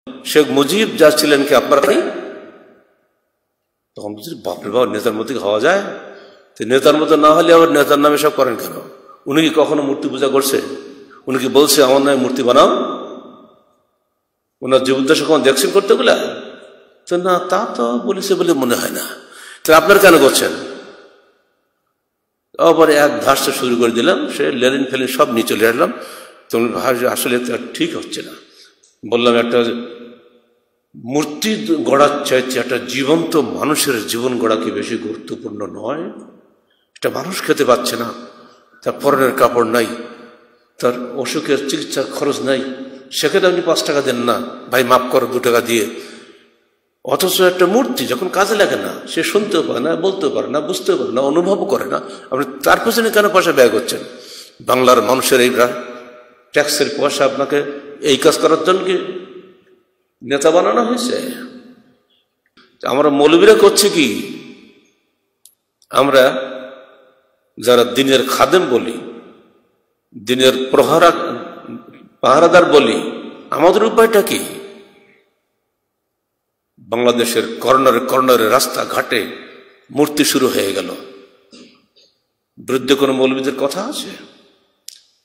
শেখ মুজিব যা ছিলেন কি আপনারা তখন বুঝলি বাপরে বাপ নেতার মধ্যে হওয়া যায়? তো নেতার মতো না হলে আবার নেতার নামে সব করেন কেন? উনি কি কখনো মূর্তি পূজা করছে? উনি কি বলছে আমার নামে মূর্তি বানাও? ওনার জীবদ্দশা কখন দেখছেন করতে গুলা? তো না, তা তো বলেছে বলে মনে হয় না। তো আপনারা কেন করছেন? আবার এক ধাসটা শুরু করে দিলাম, সে লেলিন ফেলিন সব নিয়ে চলে আসলাম। তুমি আসলে ঠিক হচ্ছে না। বললাম একটা মূর্তি গড়ার চাইতে একটা জীবন্ত মানুষের জীবন গড়া কি বেশি গুরুত্বপূর্ণ নয়? এটা মানুষ খেতে পাচ্ছে না, তার পরনের কাপড় নাই, তার অসুখের চিকিৎসার খরচ নাই, সেখানে আপনি 5 টাকা দেন না, ভাই মাফ করো 2 টাকা দিয়ে। অথচ একটা মূর্তি যখন কাজে লাগে না, সে শুনতেও পারে না, বলতেও পারে না, বুঝতেও পারে না, অনুভবও করে না, আপনি তার পেছনে কেন পয়সা ব্যয় করছেন? বাংলার মানুষের এই ট্যাক্সের পয়সা আপনাকে এই কাজ করার জন্য কি নেতা বানানো হয়েছে? আমরা মৌলবীরা করছি কি, আমরা যারা দিনের খাদেম বলি, দিনের পাহারাদার বলি, আমাদের উপায়টা কি? বাংলাদেশের কর্নারে কর্নারে রাস্তাঘাটে মূর্তি শুরু হয়ে গেল। বিরুদ্ধে কোনো মৌলবীদের কথা আছে?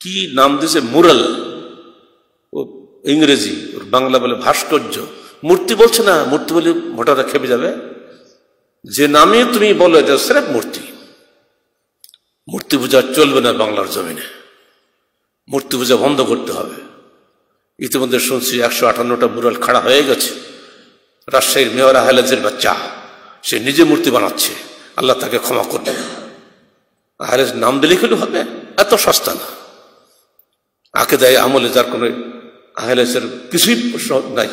কি নাম দিয়েছে? মুরাল, ও ইংরেজি, ওর বাংলা বলে ভাস্কর্য। মূর্তি বলছে না, মূর্তি বলে ভোটাররা খেপে যাবে। যে নামে তুমি বলো এটা স্রেফ মূর্তি। মূর্তি পূজা চলবে না বাংলার জমিনে, মূর্তি পূজা বন্ধ করতে হবে। ইতিমধ্যে শুনছি 158টা মুরাল খাড়া হয়ে গেছে। রাজশাহীর মেয়র আহলেজের বাচ্চা, সে নিজে মূর্তি বানাচ্ছে, আল্লাহ তাকে ক্ষমা করবে। আহলেজ নাম দিলে খেলে হবে? এত সস্তা না। আকিদায়ে আমলে যার কোনো আহলেজের কিছুই নাই,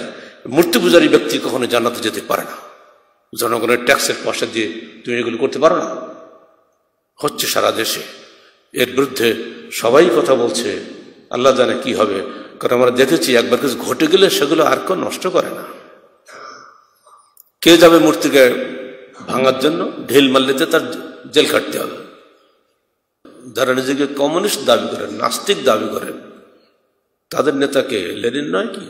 মূর্তি পূজারী ব্যক্তি কখনো জান্নাতে যেতে পারে না। জনগণের ট্যাক্সের পয়সা দিয়ে তুমি এগুলো করতে পারো না। হচ্ছে সারা দেশে, এর বিরুদ্ধে সবাই কথা বলছে। আল্লাহ জানে কি হবে, কারণ আমরা দেখেছি একবার কিছু ঘটে গেলে সেগুলো আর কেউ নষ্ট করে না। কে যাবে মূর্তিকে ভাঙার জন্য? ঢিল মারলেতে তার জেল কাটতে হবে। যারা নিজেকে কমিউনিস্ট দাবি করেন, নাস্তিক দাবি করেন, তাদের নেতাকে লেনিন নয় কি?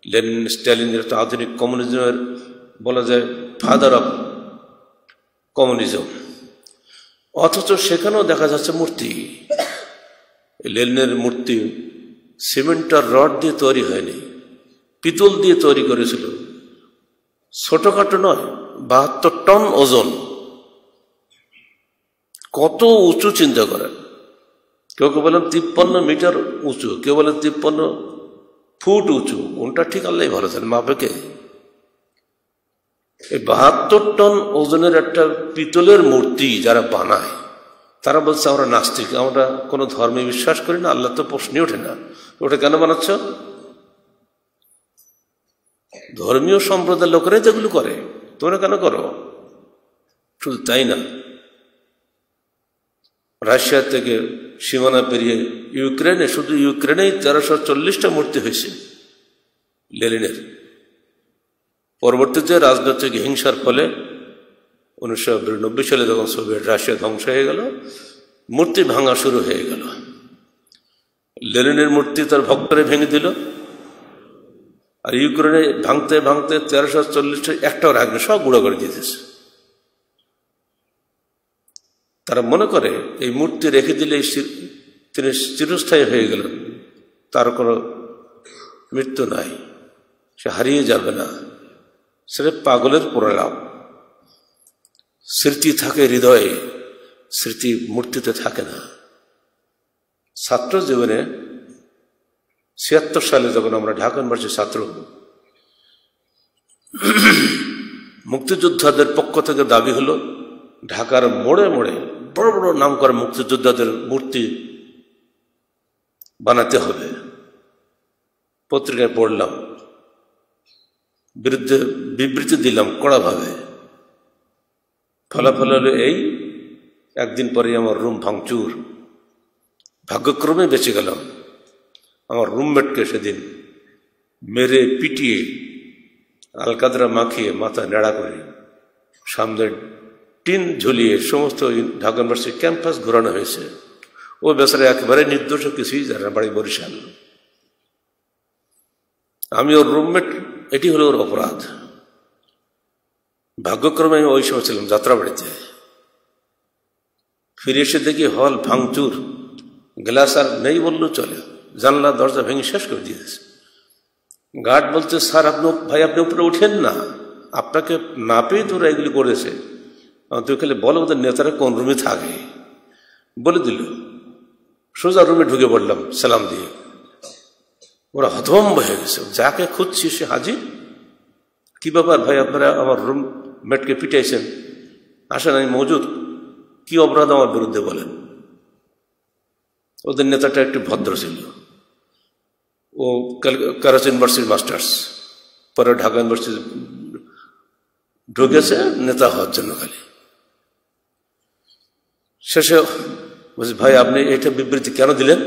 লেনিন, স্ট্যালিন একটা আধুনিক কমিউনিজমের বলা যায় ফাদার অফ কমিউনিজম। অথচ সেখানেও দেখা যাচ্ছে মূর্তি। লেনিনের মূর্তি সিমেন্ট আর রড দিয়ে তৈরি হয়নি, পিতল দিয়ে তৈরি করেছিল। ছোটখাটো নয়, 72 টন ওজন। কত উঁচু চিন্তা করেন। কেউ কেউ বলেন 53 মিটার উঁচু, কেউ বলেন 53 ফুট উঁচু। কোনটা ঠিক আল্লাহ ভালো জানেন, মাপেকে। এই 72 টন ওজনের একটা পিতলের মূর্তি যারা বানায়, তারা বলছে আমরা নাস্তিক, আমরা কোনো ধর্মে বিশ্বাস করি না, আল্লাহ তো প্রশ্নই ওঠে না। ওটা কেন বানাচ্ছ? ধর্মীয় সম্প্রদায়ের লোকেরাই যেগুলো করে, তোমরা কেন করো? শুধু তাই না, রাশিয়া থেকে সীমানা পেরিয়ে ইউক্রেনে, শুধু ইউক্রেনেই 1340টা মূর্তি হয়েছে লেনিনের। পরবর্তীতে রাজনৈতিক হিংসার ফলে 1992 সালে যখন সোভিয়েত রাশিয়া ধ্বংস হয়ে গেল, মূর্তি ভাঙা শুরু হয়ে গেল। লেনিনের মূর্তি তার ভক্তরে ভেঙে দিল, আর ইউক্রেনে ভাঙতে ভাঙতে 1340টা একটাও রাখবে, সব গুঁড়ো করে দিতেছে। তারা মনে করে এই মূর্তি রেখে দিলে তিনি চিরস্থায়ী হয়ে গেলেন, তার কোনো মৃত্যু নাই, সে হারিয়ে যাবে না। সেটা পাগলের প্রলাপ। স্মৃতি থাকে হৃদয়ে, স্মৃতি মূর্তিতে থাকে না। ছাত্র জীবনে 76 সালে যখন আমরা ঢাকা ইউনিভার্সিটির ছাত্র, মুক্তিযোদ্ধাদের পক্ষ থেকে দাবি হলো ঢাকার মোড়ে মোড়ে বড় বড় নাম করা মুক্তিযোদ্ধাদের মূর্তি বানাতে হবে। পত্রিকায় পড়লাম, বিরুদ্ধে বিবৃতি দিলাম কড়াভাবে। ফলাফল হলো এই, একদিন পরে আমার রুম ভাঙচুর। ভাগ্যক্রমে বেঁচে গেলাম। আমার রুমমেটকে সেদিন মেরে পিটিয়ে আলকাতরা মাখিয়ে মাথা নেড়া করে সামনে টিন ঝুলিয়ে সমস্ত ঢাকা ইউনিভার্সিটি ক্যাম্পাস ঘোরানো হয়েছে। ও বেচারা একেবারে নির্দোষ, কিছুই জানে না, বাড়ি বরিশাল। আমি ওর রুমমেট এটি হলো ওর অপরাধ। ভাগ্যক্রমে আমি ওই সময় ছিলাম যাত্রাবাড়িতে, ফিরে এসে দেখি হল ভাঙচুর, গ্লাস আর নেই বললেও চলে, জানলা দরজা ভেঙে শেষ করে দিয়েছে। গার্ড বলছে, স্যার আপনি উপরে উঠেন না, আপনাকে না পেয়ে তোরা এগুলি করেছে, তুই খালি বলো ওদের নেতারা কোন রুমে থাকে। বলে দিল, সোজা রুমে ঢুকে পড়লাম সালাম দিয়ে। ওরা হতভম্ব হয়ে গেছে, যাকে খুঁজছি সে হাজির। কি ব্যাপার ভাই, আপনারা আমার রুম মেটকে পিটাইছেন, আসেন আমি মজুদ, কি অপরাধ আমার বিরুদ্ধে বলেন। ওদের নেতাটা একটু ভদ্র ছিল, ও করাচি ইউনিভার্সিটির মাস্টার্স, পরে ঢাকা ইউনিভার্সিটি ঢুকেছে নেতা হওয়ার জন্য খালি। শেষে বলছি, ভাই আপনি এটা বিবৃতি কেন দিলেন?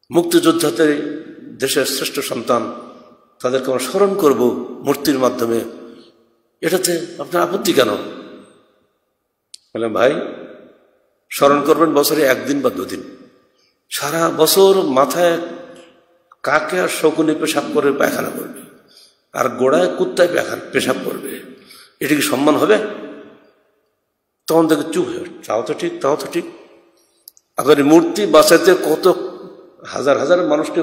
মুক্তিযোদ্ধাদের দেশের শ্রেষ্ঠ সন্তান, তাদেরকে আমরা স্মরণ করব মূর্তির মাধ্যমে, এটাতে আপনার আপত্তি কেন? বললাম, ভাই স্মরণ করবেন বছরে একদিন বা দুদিন, সারা বছর মাথায় কাকে আর শকুনি পেশাব করে পায়খানা করবে, আর গোড়ায় কুত্তায় পেশাব করবে, এটা কি সম্মান হবে? তখন দেখে চুপ হয়ে, তাও তো ঠিক, তাও তো ঠিক। আপনার মূর্তি বাঁচাতে কত হাজার হাজার মানুষকে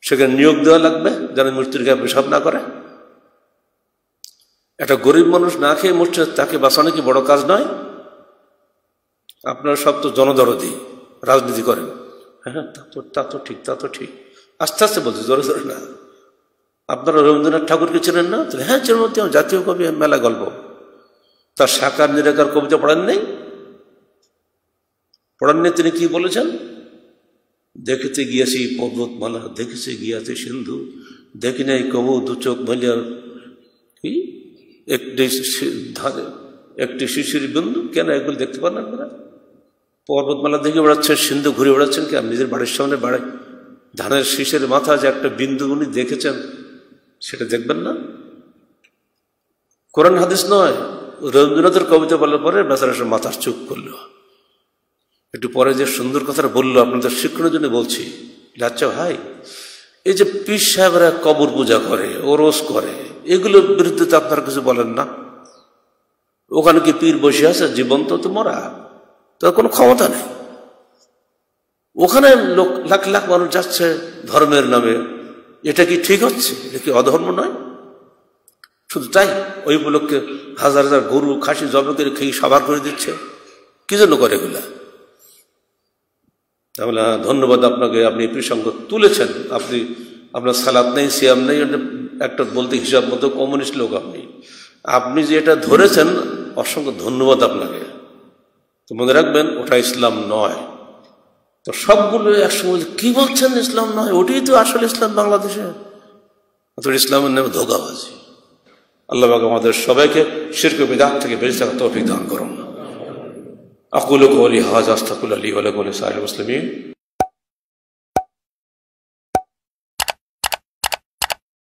সেখানে নিয়োগ দেওয়া লাগবে যেন মূর্তির গায়ে পেশাব না করে। একটা গরিব মানুষ না খেয়ে মরছে, তাকে বাঁচানো কি বড় কাজ নয়? আপনারা সব তো জনদরদি রাজনীতি করেন, হ্যাঁ তা তো ঠিক, তা তো ঠিক, আস্তে আস্তে বলছে, জোরে জোরে না। আপনারা রবীন্দ্রনাথ ঠাকুরকে চেনেন না? হ্যাঁ চেনেন, জাতীয় কবি, মেলা গল্প। তার সাকার নিরাকার কবিতা পড়েন নেই? পড়েননি? তিনি কি বলেছেন? দেখতে গিয়াছি পর্বতমালা, দেখেছে গিয়াছে সিন্ধু, দেখি নাই কবু দু চোখ ভলিয়ার কি একটি শিশির বিন্দু। কেন এগুলো দেখতে পান আপনারা? পর্বতমালা দেখে বেড়াচ্ছেন, সিন্ধু ঘুরে বেড়াচ্ছেন, কি নিজের বাড়ির সামনে বাড়ায় ধানের শীষের মাথা যে একটা বিন্দু উনি দেখেছেন, সেটা দেখবেন না? কোরআন হাদিস নয়, রবীন্দ্রনাথের কবিতা বলার পরে বেচারা সে মাথার চুপ করলো। একটু পরে যে সুন্দর কথাটা বললো আপনাদের শিক্ষণের জন্য বলছি। আচ্ছা ভাই, এই যে পীর সাহেবরা কবর পূজা করে, ওরস করে, এগুলোর বিরুদ্ধে তো আপনারা কিছু বলেন না। ওখানে কি পীর বসে আছে? জীবন্ত তো মরা, তার কোনো ক্ষমতা নেই। ওখানে লোক লাখ লাখ মানুষ যাচ্ছে ধর্মের নামে, এটা কি ঠিক হচ্ছে? এটা কি অধর্ম নয়? শুধু তাই ওই উপলক্ষে হাজার হাজার গরু খাসি জবে করে খেয়ে সাবার করে দিচ্ছে। কি জন্য করে এগুলা? তাহলে ধন্যবাদ আপনাকে, আপনি এই প্রসঙ্গ তুলেছেন। আপনার সালাত নেই, সিয়াম নেই, একটা বলতে হিসাব মতো কমিউনিস্ট লোক আপনি যে এটা ধরেছেন, অসংখ্য ধন্যবাদ আপনাকে। তো মনে রাখবেন, ওটা ইসলাম নয়। তো সবগুলো একসঙ্গে কি বলছেন ইসলাম নয়? ওটাই তো আসলে ইসলাম বাংলাদেশে। ইসলামের নামে ধোঁকাবাজি। আল্লাহ পাক আমাদের সবাইকে শিরক ও বিদআত থেকে বেঁচে থাকার তৌফিক দান করুন। আকুলু কওলি হাযা আস্তাগফিরুল্লাহ লি ওয়া লাকুম ওয়া লিসাইরিল মুসলিমিন।